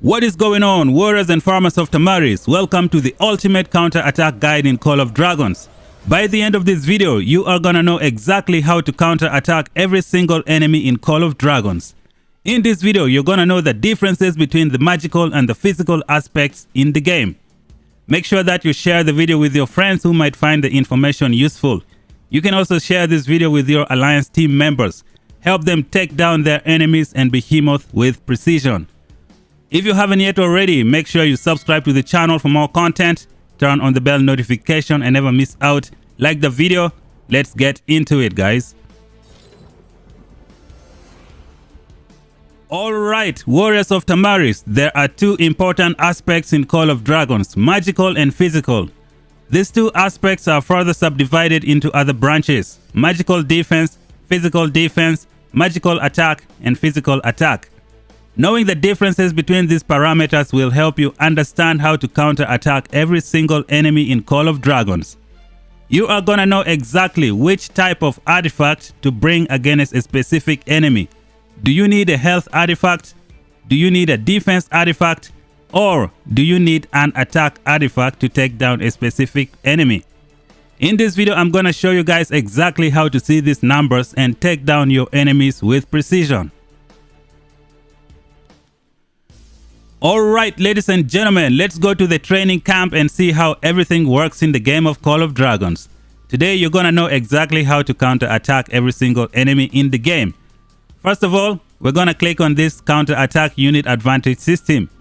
What is going on, warriors and farmers of Tamaris? Welcome to the ultimate counter-attack guide in Call of Dragons. By the end of this video, you are gonna know exactly how to counter-attack every single enemy in Call of Dragons. In this video, you're gonna know the differences between the magical and the physical aspects in the game. Make sure that you share the video with your friends who might find the information useful. You can also share this video with your Alliance team members. Help them take down their enemies and Behemoths with precision. If you haven't yet already, make sure you subscribe to the channel for more content, turn on the bell notification and never miss out. Like the video. Let's get into it, guys. Alright, warriors of Tamaris, there are two important aspects in Call of Dragons, magical and physical. These two aspects are further subdivided into other branches: magical defense, physical defense, magical attack, and physical attack. Knowing the differences between these parameters will help you understand how to counter-attack every single enemy in Call of Dragons. You are gonna know exactly which type of artifact to bring against a specific enemy. Do you need a health artifact? Do you need a defense artifact? Or do you need an attack artifact to take down a specific enemy? In this video, I'm gonna show you guys exactly how to see these numbers and take down your enemies with precision. Alright, ladies and gentlemen, let's go to the training camp and see how everything works in the game of Call of Dragons. Today, you're gonna know exactly how to counter-attack every single enemy in the game. First of all, we're gonna click on this counter-attack unit advantage system.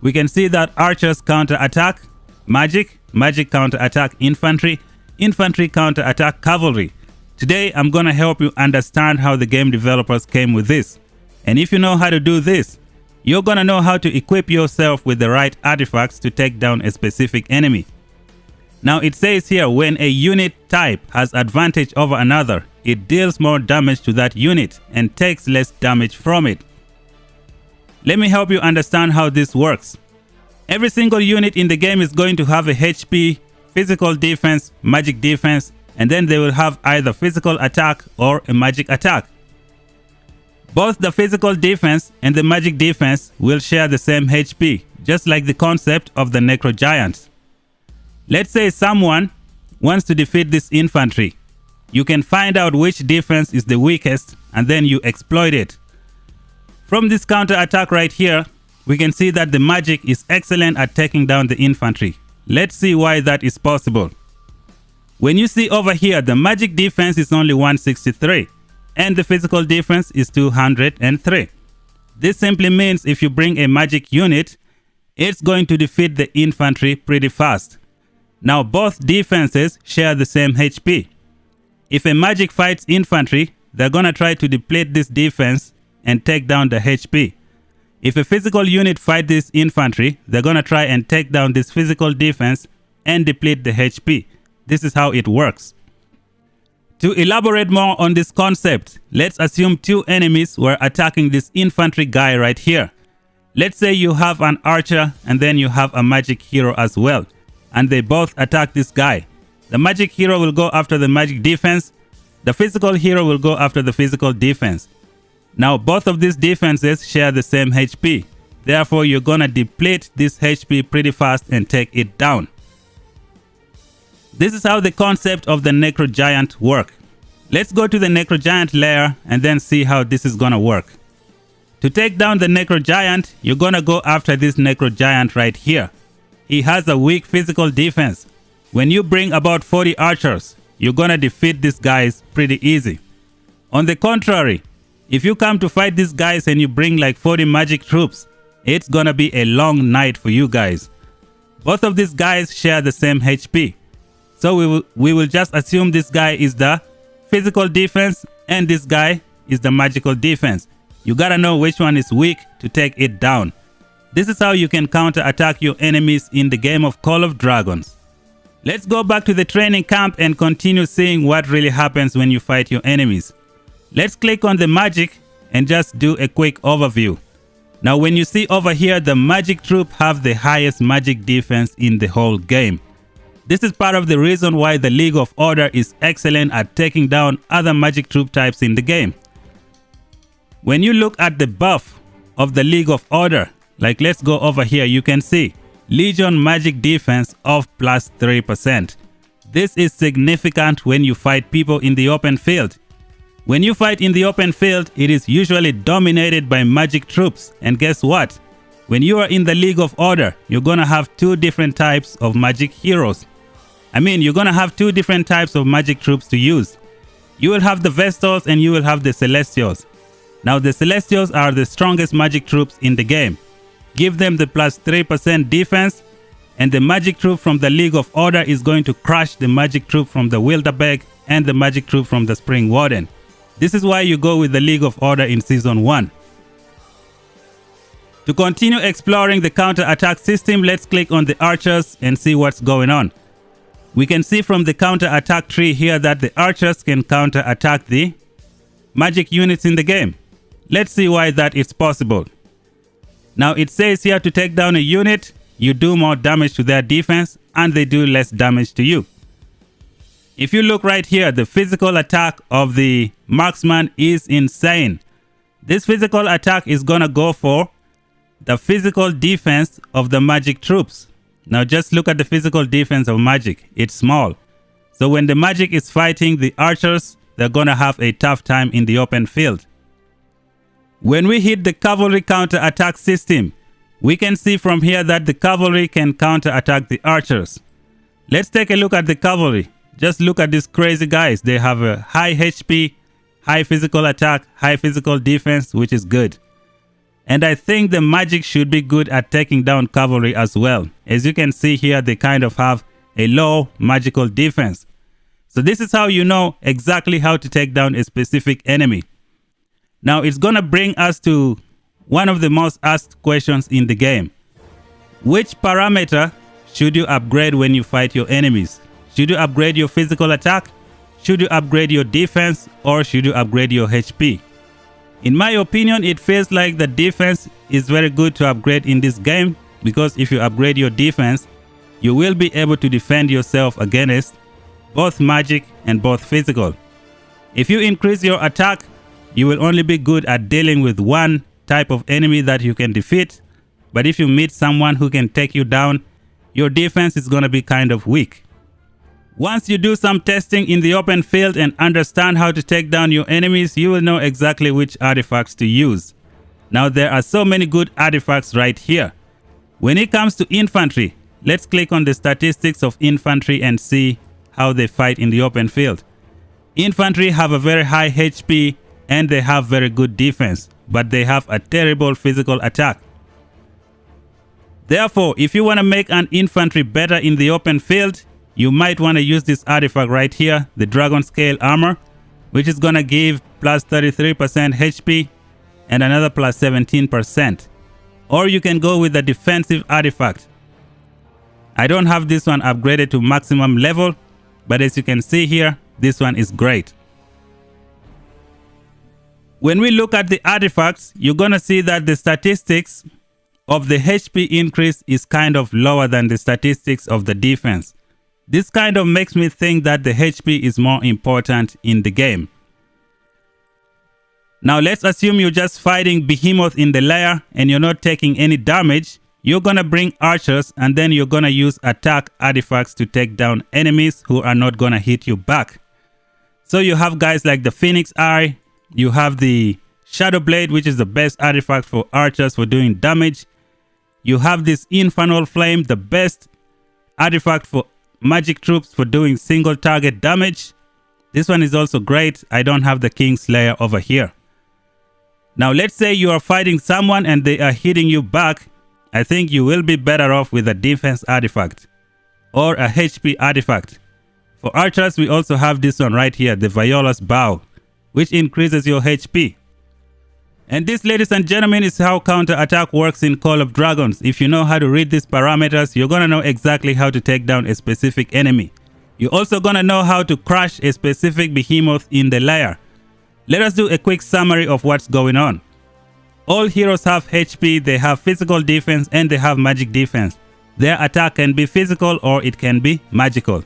We can see that archers counter-attack magic, magic counter-attack infantry, infantry counter-attack cavalry. Today, I'm gonna help you understand how the game developers came with this. And if you know how to do this, you're gonna know how to equip yourself with the right artifacts to take down a specific enemy. Now it says here, when a unit type has advantage over another, it deals more damage to that unit and takes less damage from it. Let me help you understand how this works. Every single unit in the game is going to have a HP, physical defense, magic defense, and then they will have either physical attack or a magic attack. Both the physical defense and the magic defense will share the same HP, just like the concept of the NECROGIANT. Let's say someone wants to defeat this infantry. You can find out which defense is the weakest and then you exploit it. From this counter attack right here, we can see that the magic is excellent at taking down the infantry. Let's see why that is possible. When you see over here, the magic defense is only 163. And the physical defense is 203. This simply means if you bring a magic unit, it's going to defeat the infantry pretty fast. Now both defenses share the same HP. If a magic fights infantry, they're gonna try to deplete this defense and take down the HP. If a physical unit fights this infantry, they're gonna try and take down this physical defense and deplete the HP. This is how it works. To elaborate more on this concept, let's assume two enemies were attacking this infantry guy right here. Let's say you have an archer and then you have a magic hero as well, and they both attack this guy. The magic hero will go after the magic defense, the physical hero will go after the physical defense. Now both of these defenses share the same HP, therefore you're gonna deplete this HP pretty fast and take it down. This is how the concept of the NECROGIANT work. Let's go to the NECROGIANT layer and then see how this is gonna work. To take down the NECROGIANT, you're gonna go after this NECROGIANT right here. He has a weak physical defense. When you bring about 40 archers, you're gonna defeat these guys pretty easy. On the contrary, if you come to fight these guys and you bring like 40 magic troops, it's gonna be a long night for you guys. Both of these guys share the same HP. So we will just assume this guy is the physical defense and this guy is the magical defense. You gotta know which one is weak to take it down. This is how you can counter-attack your enemies in the game of Call of Dragons. Let's go back to the training camp and continue seeing what really happens when you fight your enemies. Let's click on the magic and just do a quick overview. Now when you see over here, the magic troop have the highest magic defense in the whole game. This is part of the reason why the League of Order is excellent at taking down other magic troop types in the game. When you look at the buff of the League of Order, Like let's go over here. You can see Legion magic defense of plus 3%. This is significant when you fight people in the open field. When you fight in the open field, it is usually dominated by magic troops. And guess what? When you are in the League of Order, you're gonna have two different types of magic heroes. You're gonna have two different types of magic troops to use. You will have the Vestals and you will have the Celestials. Now the Celestials are the strongest magic troops in the game. Give them the plus 3% defense, and the magic troop from the League of Order is going to crush the magic troop from the Wilderbeg and the magic troop from the Spring Warden. This is why you go with the League of Order in Season 1. To continue exploring the counter-attack system, let's click on the archers and see what's going on. We can see from the counter-attack tree here that the archers can counter-attack the magic units in the game. Let's see why that is possible. Now it says here to take down a unit, you do more damage to their defense and they do less damage to you. If you look right here, the physical attack of the marksman is insane. This physical attack is gonna go for the physical defense of the magic troops. Now just look at the physical defense of magic. It's small. So when the magic is fighting the archers, they're gonna have a tough time in the open field. When we hit the cavalry counter-attack system, we can see from here that the cavalry can counter-attack the archers. Let's take a look at the cavalry. Just look at these crazy guys. They have a high HP, high physical attack, high physical defense, which is good. And I think the magic should be good at taking down cavalry as well. As you can see here, they kind of have a low magical defense. So this is how you know exactly how to take down a specific enemy. Now it's gonna bring us to one of the most asked questions in the game. Which parameter should you upgrade when you fight your enemies? Should you upgrade your physical attack? Should you upgrade your defense? Or should you upgrade your HP? In my opinion, it feels like the defense is very good to upgrade in this game, because if you upgrade your defense, you will be able to defend yourself against both magic and both physical. If you increase your attack, you will only be good at dealing with one type of enemy that you can defeat. But if you meet someone who can take you down, your defense is going to be kind of weak. Once you do some testing in the open field and understand how to take down your enemies, you will know exactly which artifacts to use. Now there are so many good artifacts right here. When it comes to infantry, let's click on the statistics of infantry and see how they fight in the open field. Infantry have a very high HP and they have very good defense, but they have a terrible physical attack. Therefore, if you want to make an infantry better in the open field, you might want to use this artifact right here, the Dragon Scale Armor, which is going to give plus 33% HP and another plus 17%. Or you can go with the defensive artifact. I don't have this one upgraded to maximum level, but as you can see here, this one is great. When we look at the artifacts, you're going to see that the statistics of the HP increase is kind of lower than the statistics of the defense. This kind of makes me think that the HP is more important in the game. Now let's assume you're just fighting Behemoth in the lair and you're not taking any damage. You're gonna bring archers and then you're gonna use attack artifacts to take down enemies who are not gonna hit you back. So you have guys like the Phoenix Eye, you have the Shadow Blade, which is the best artifact for archers for doing damage. You have this Infernal Flame, the best artifact for magic troops for doing single target damage. This one is also great. I don't have the Kingslayer over here. Now let's say you are fighting someone and they are hitting you back. I think you will be better off with a defense artifact or a HP artifact. For archers, we also have this one right here, the Viola's Bow, which increases your HP. And this, ladies and gentlemen, is how counter-attack works in Call of Dragons. If you know how to read these parameters, you're gonna know exactly how to take down a specific enemy. You're also gonna know how to crush a specific behemoth in the lair. Let us do a quick summary of what's going on. All heroes have HP, they have physical defense, and they have magic defense. Their attack can be physical or it can be magical.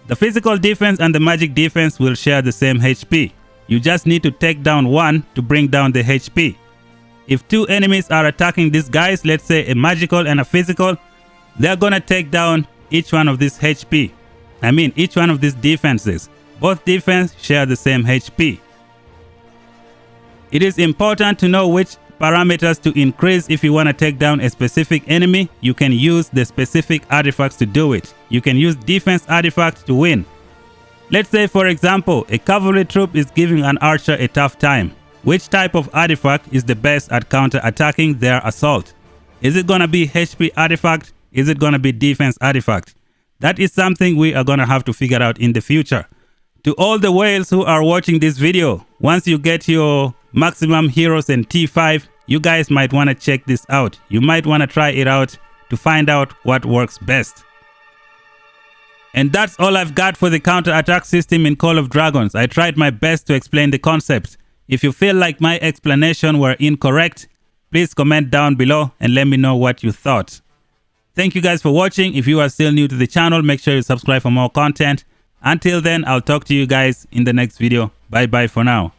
The physical defense and the magic defense will share the same HP. You just need to take down one to bring down the HP. If two enemies are attacking these guys, let's say a magical and a physical, they're gonna take down each one of these HP. I mean each one of these defenses. Both defense share the same HP. It is important to know which parameters to increase if you want to take down a specific enemy. You can use the specific artifacts to do it. You can use defense artifact to win. Let's say, for example, a cavalry troop is giving an archer a tough time. Which type of artifact is the best at counter-attacking their assault? Is it going to be HP artifact? Is it going to be defense artifact? That is something we are going to have to figure out in the future. To all the whales who are watching this video, once you get your maximum heroes and T5, you guys might want to check this out. You might want to try it out to find out what works best. And that's all I've got for the counter-attack system in Call of Dragons. I tried my best to explain the concepts. If you feel like my explanation were incorrect, please comment down below and let me know what you thought. Thank you guys for watching. If you are still new to the channel, make sure you subscribe for more content. Until then, I'll talk to you guys in the next video. Bye bye for now.